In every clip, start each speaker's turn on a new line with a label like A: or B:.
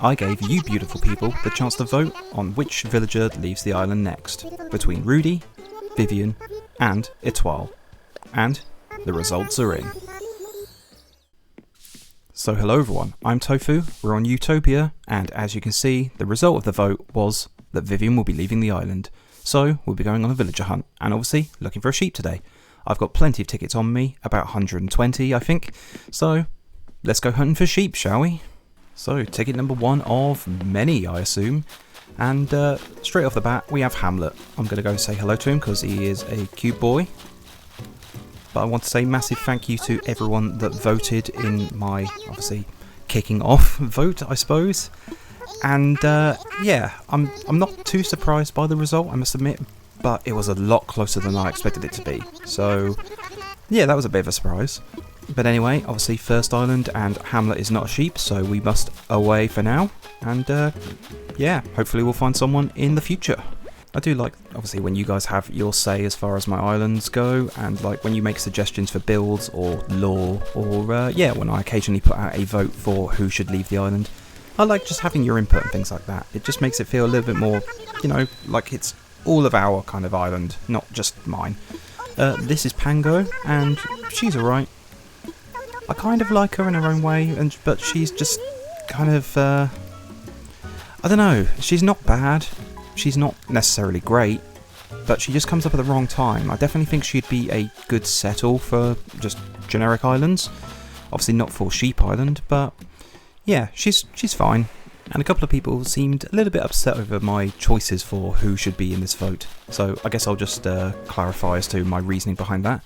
A: I gave you beautiful people the chance to vote on which villager leaves the island next, between Rudy, Vivian and Etoile. And the results are in. So hello everyone, I'm Tofu, we're on Ewetopia, and as you can see, the result of the vote was that Vivian will be leaving the island. So we'll be going on a villager hunt, and obviously looking for a sheep today. I've got plenty of tickets on me, about 120 I think, so let's go hunting for sheep, shall we? So ticket number 1 of many I assume, and straight off the bat we have Hamlet. I'm going to go say hello to him because he is a cute boy. But I want to say massive thank you to everyone that voted in my, obviously, kicking off vote, I suppose. And yeah, I'm not too surprised by the result, I must admit, but it was a lot closer than I expected it to be. So yeah, that was a bit of a surprise. But anyway, obviously first island and Hamlet is not a sheep, so we must away for now. And yeah, hopefully we'll find someone in the future. I do like, obviously, when you guys have your say as far as my islands go, and like when you make suggestions for builds or lore, or yeah, when I occasionally put out a vote for who should leave the island. I like just having your input and things like that. It just makes it feel a little bit more, you know, like it's all of our kind of island, not just mine. This is Pango, and she's alright. I kind of like her in her own way, but she's just kind of, I don't know, she's not bad. She's not necessarily great, but she just comes up at the wrong time. I definitely think she'd be a good settle for just generic islands. Obviously not for Sheep Island, but yeah, she's fine. And a couple of people seemed a little bit upset over my choices for who should be in this vote. So I guess I'll just clarify as to my reasoning behind that.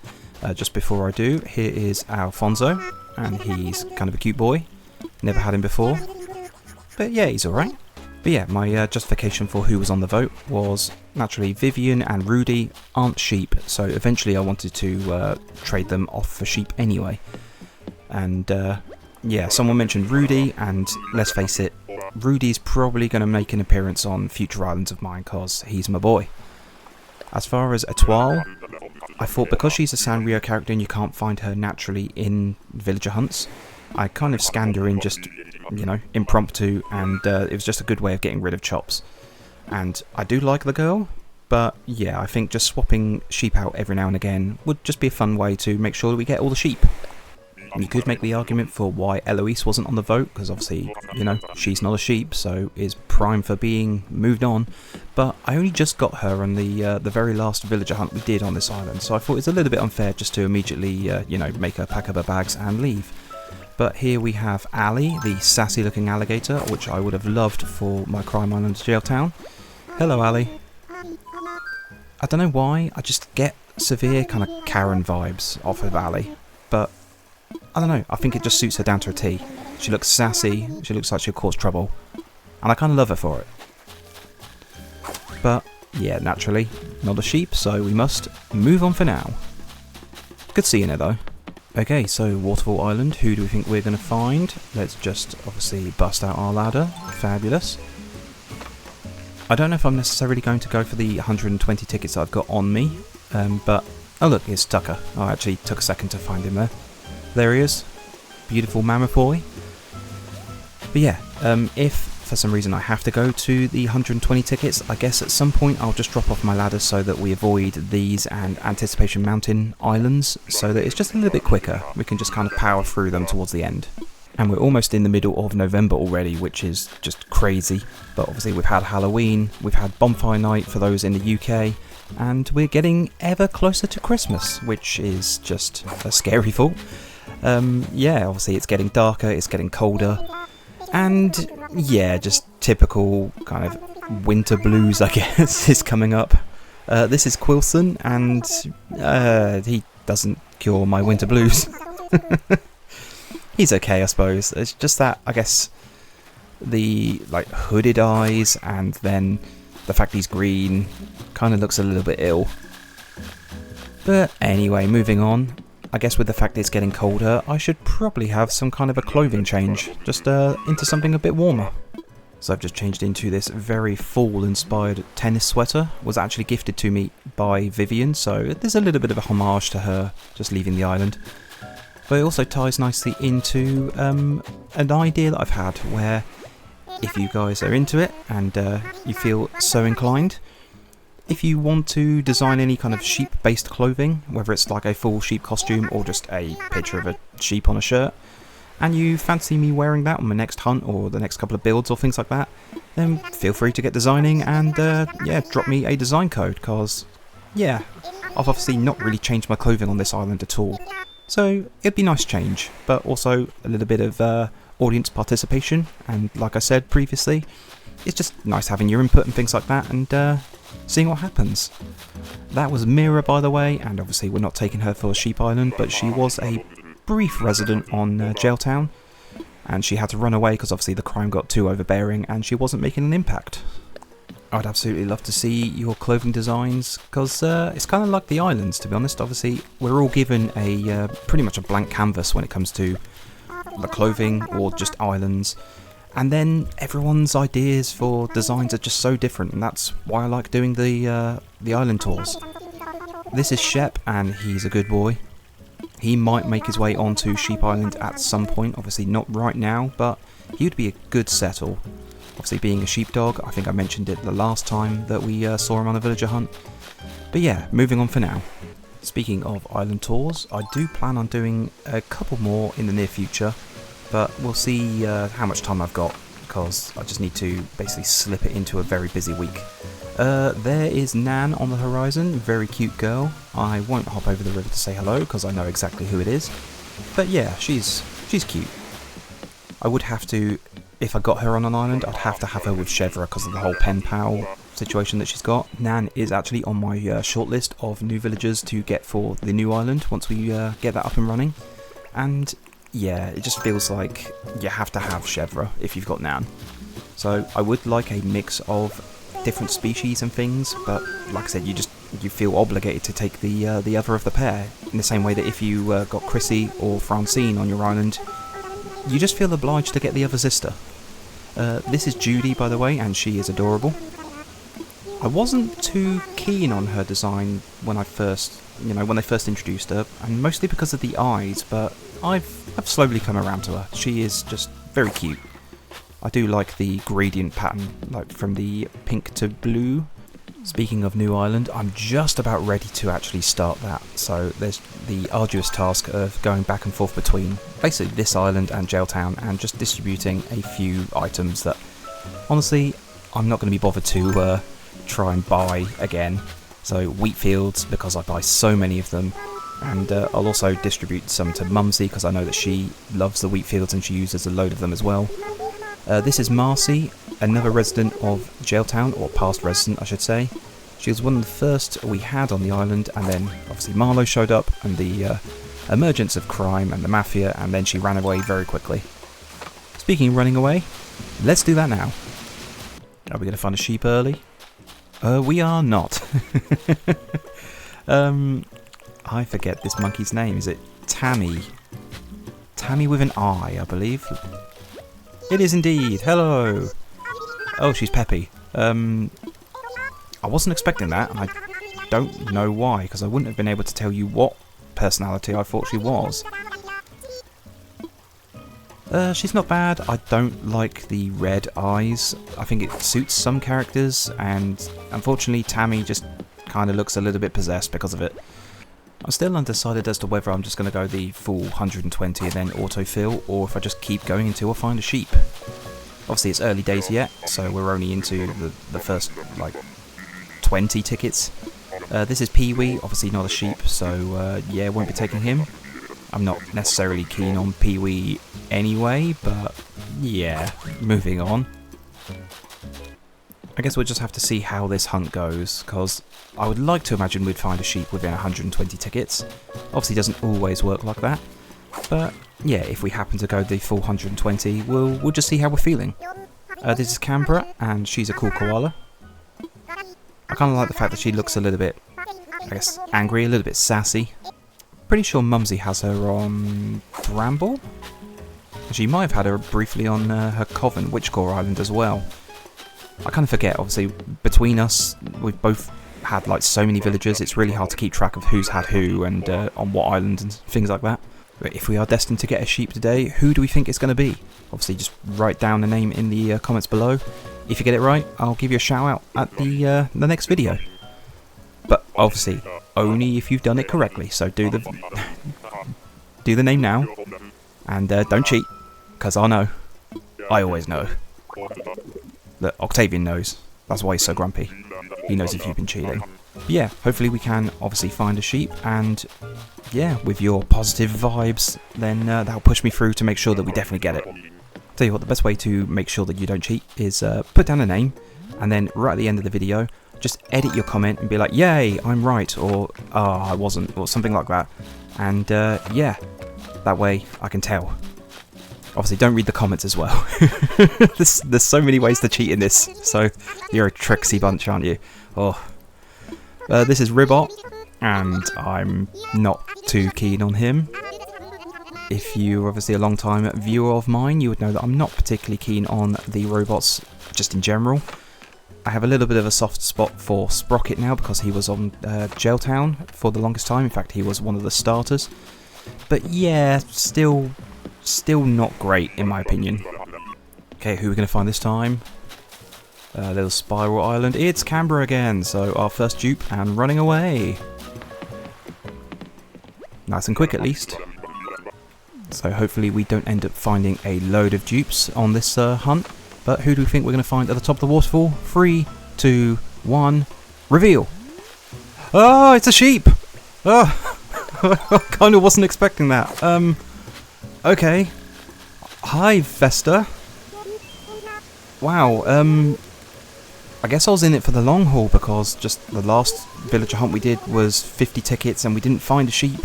A: Just before I do, here is Alfonso, and he's kind of a cute boy. Never had him before, but yeah, he's alright. But yeah, my justification for who was on the vote was naturally Vivian and Rudy aren't sheep, so eventually I wanted to trade them off for sheep anyway. And yeah, someone mentioned Rudy, and let's face it, Rudy's probably going to make an appearance on future islands of mine because he's my boy. As far as Etoile, I thought because she's a Sanrio character and you can't find her naturally in villager hunts, I kind of scanned her in just, you know, impromptu, and it was just a good way of getting rid of chops. And I do like the girl, but yeah, I think just swapping sheep out every now and again would just be a fun way to make sure that we get all the sheep. And you could make the argument for why Eloise wasn't on the vote, because obviously, you know, she's not a sheep, so is prime for being moved on. But I only just got her on the very last villager hunt we did on this island, so I thought it was a little bit unfair just to immediately, you know, make her pack up her bags and leave. But here we have Ali, the sassy looking alligator, which I would have loved for my Crime Island jail town. Hello Ali. I don't know why, I just get severe kind of Karen vibes off of Ali, but I don't know, I think it just suits her down to a T. She looks sassy, she looks like she'll cause trouble, and I kind of love her for it. But yeah, naturally, not a sheep, so we must move on for now. Good seeing her though. Okay, so Waterfall Island, who do we think we're going to find? Let's just obviously bust out our ladder. Fabulous. I don't know if I'm necessarily going to go for the 120 tickets that I've got on me, but oh look, it's Tucker. I actually took a second to find him there. There he is. Beautiful mammoth boy. But yeah, if for some reason I have to go to the 120 tickets, I guess at some point I'll just drop off my ladder so that we avoid these and Anticipation Mountain islands, so that it's just a little bit quicker. We can just kind of power through them towards the end. And we're almost in the middle of November already, which is just crazy. But obviously we've had Halloween, we've had Bonfire Night for those in the UK, and we're getting ever closer to Christmas, which is just a scary thought. Yeah, obviously it's getting darker, it's getting colder, and yeah, just typical kind of winter blues, I guess, is coming up. This is Quilson, and he doesn't cure my winter blues. He's okay, I suppose. It's just that, I guess, the like hooded eyes, and then the fact he's green kind of looks a little bit ill. But anyway, moving on. I guess with the fact that it's getting colder, I should probably have some kind of a clothing change, just into something a bit warmer. So I've just changed into this very fall-inspired tennis sweater. It was actually gifted to me by Vivian, so there's a little bit of a homage to her just leaving the island. But it also ties nicely into an idea that I've had where if you guys are into it and you feel so inclined. If you want to design any kind of sheep-based clothing, whether it's like a full sheep costume or just a picture of a sheep on a shirt, and you fancy me wearing that on my next hunt or the next couple of builds or things like that, then feel free to get designing and yeah, drop me a design code, because yeah, I've obviously not really changed my clothing on this island at all. So it'd be nice change, but also a little bit of audience participation, and like I said previously, it's just nice having your input and things like that, and seeing what happens. That was Mira, by the way, and obviously we're not taking her for Sheep Island, but she was a brief resident on Jailtown, and she had to run away because obviously the crime got too overbearing and she wasn't making an impact. I'd absolutely love to see your clothing designs, because it's kind of like the islands, to be honest. Obviously we're all given a pretty much a blank canvas when it comes to the clothing or just islands, and then everyone's ideas for designs are just so different, and that's why I like doing the island tours. This is Shep, and he's a good boy. He might make his way onto Sheep Island at some point, obviously not right now, but he would be a good settle. Obviously being a sheepdog, I think I mentioned it the last time that we saw him on a villager hunt. But yeah, moving on for now. Speaking of island tours, I do plan on doing a couple more in the near future, but we'll see how much time I've got, because I just need to basically slip it into a very busy week. There is Nan on the horizon, very cute girl. I won't hop over the river to say hello because I know exactly who it is, but yeah, she's cute. I would have to, if I got her on an island, I'd have to have her with Chevra because of the whole pen pal situation that she's got. Nan is actually on my shortlist of new villagers to get for the new island once we get that up and running, and yeah, it just feels like you have to have Chevra if you've got Nan. So I would like a mix of different species and things, but like I said, you feel obligated to take the other of the pair, in the same way that if you got Chrissy or Francine on your island, you just feel obliged to get the other sister. This is Judy, by the way, and she is adorable. I wasn't too keen on her design when they first introduced her, and mostly because of the eyes, but I've slowly come around to her. She is just very cute. I do like the gradient pattern, like from the pink to blue. Speaking of New Island, I'm just about ready to actually start that. So there's the arduous task of going back and forth between basically this island and Jailtown, and just distributing a few items that honestly I'm not going to be bothered to try and buy again. So wheat fields, because I buy so many of them, and I'll also distribute some to Mumsy because I know that she loves the wheat fields and she uses a load of them as well. This is Marcy, another resident of Jailtown, or past resident I should say. She was one of the first we had on the island, and then obviously Marlowe showed up and the emergence of crime and the mafia, and then she ran away very quickly. Speaking of running away, let's do that now. Are we going to find a sheep early? We are not. I forget this monkey's name. Is it Tammy? Tammy with an I believe. It is indeed. Hello. Oh, she's peppy. I wasn't expecting that, and I don't know why, because I wouldn't have been able to tell you what personality I thought she was. She's not bad. I don't like the red eyes. I think it suits some characters, and unfortunately Tammy just kind of looks a little bit possessed because of it. I'm still undecided as to whether I'm just going to go the full 120 and then autofill, or if I just keep going until I find a sheep. Obviously it's early days yet, so we're only into the first like 20 tickets. This is Pee-wee, obviously not a sheep, so yeah, won't be taking him. I'm not necessarily keen on Pee-wee anyway, but yeah, moving on. I guess we'll just have to see how this hunt goes, because I would like to imagine we'd find a sheep within 120 tickets. Obviously it doesn't always work like that, but yeah, if we happen to go the full 120, we'll just see how we're feeling. This is Canberra, and she's a cool koala. I kind of like the fact that she looks a little bit, I guess, angry, a little bit sassy. Pretty sure Mumsy has her on Bramble. She might have had her briefly on her Coven Witchcore Island as well. I kind of forget, obviously, between us, we've both had like so many villagers, it's really hard to keep track of who's had who and on what island and things like that. But if we are destined to get a sheep today, who do we think it's going to be? Obviously, just write down the name in the comments below. If you get it right, I'll give you a shout out at the next video. But obviously, only if you've done it correctly. So do the name now, and don't cheat, because I know. I always know. Look, Octavian knows. That's why he's so grumpy. He knows if you've been cheating. But yeah, hopefully we can obviously find a sheep, and yeah, with your positive vibes, then that'll push me through to make sure that we definitely get it. Tell you what, the best way to make sure that you don't cheat is put down a name, and then right at the end of the video, just edit your comment and be like, yay, I'm right, or oh, I wasn't, or something like that. And yeah, that way I can tell. Obviously, don't read the comments as well. There's so many ways to cheat in this, so you're a tricksy bunch, aren't you? Oh. This is Ribot, and I'm not too keen on him. If you're obviously a long time viewer of mine, you would know that I'm not particularly keen on the robots just in general. I have a little bit of a soft spot for Sprocket now because he was on Jailtown for the longest time. In fact, he was one of the starters. But yeah, still not great in my opinion. Okay, who are we going to find this time? Little Spiral Island. It's Canberra again, so our first dupe and running away. Nice and quick at least. So hopefully we don't end up finding a load of dupes on this hunt. But who do we think we're going to find at the top of the waterfall? 3, 2, 1, reveal! Oh, it's a sheep! Oh, I kind of wasn't expecting that. Okay. Hi, Vesta. Wow, I guess I was in it for the long haul because just the last villager hunt we did was 50 tickets and we didn't find a sheep.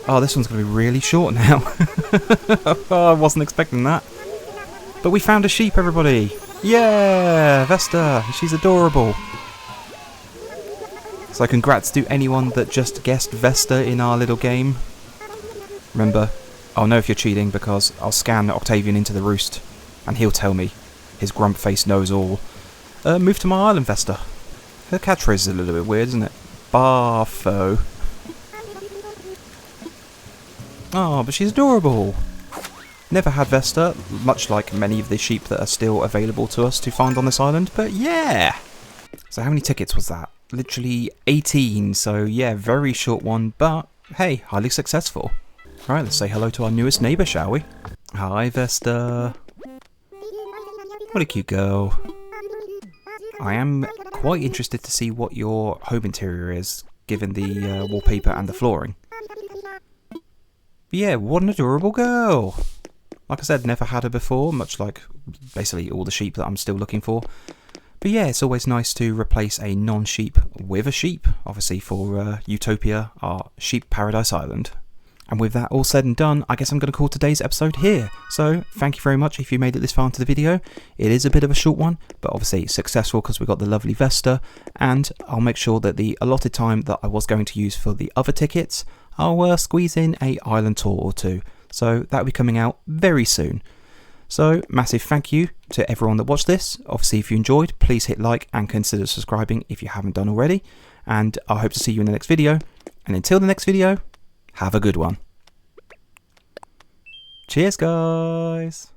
A: Oh, this one's going to be really short now. Oh, I wasn't expecting that. But we found a sheep, everybody. Yeah, Vesta. She's adorable. So congrats to anyone that just guessed Vesta in our little game. Remember, I'll know if you're cheating because I'll scan Octavian into the roost and he'll tell me. His grump face knows all. Move to my island, Vesta. Her catchphrase is a little bit weird, isn't it? Barfo. Oh, but she's adorable. Never had Vesta, much like many of the sheep that are still available to us to find on this island, but yeah! So how many tickets was that? Literally 18, so yeah, very short one, but hey, highly successful. Alright, let's say hello to our newest neighbour, shall we? Hi, Vesta. What a cute girl. I am quite interested to see what your home interior is, given the wallpaper and the flooring. But yeah, what an adorable girl! Like I said, never had her before, much like basically all the sheep that I'm still looking for. But yeah, it's always nice to replace a non-sheep with a sheep, obviously for Ewetopia, our sheep paradise island. And with that all said and done, I guess I'm going to call today's episode here. So, thank you very much if you made it this far into the video. It is a bit of a short one, but obviously successful because we got the lovely Vesta. And I'll make sure that the allotted time that I was going to use for the other tickets, I'll squeeze in a island tour or two. So, that'll be coming out very soon. So, massive thank you to everyone that watched this. Obviously, if you enjoyed, please hit like and consider subscribing if you haven't done already. And I hope to see you in the next video. And until the next video, have a good one. Cheers, guys.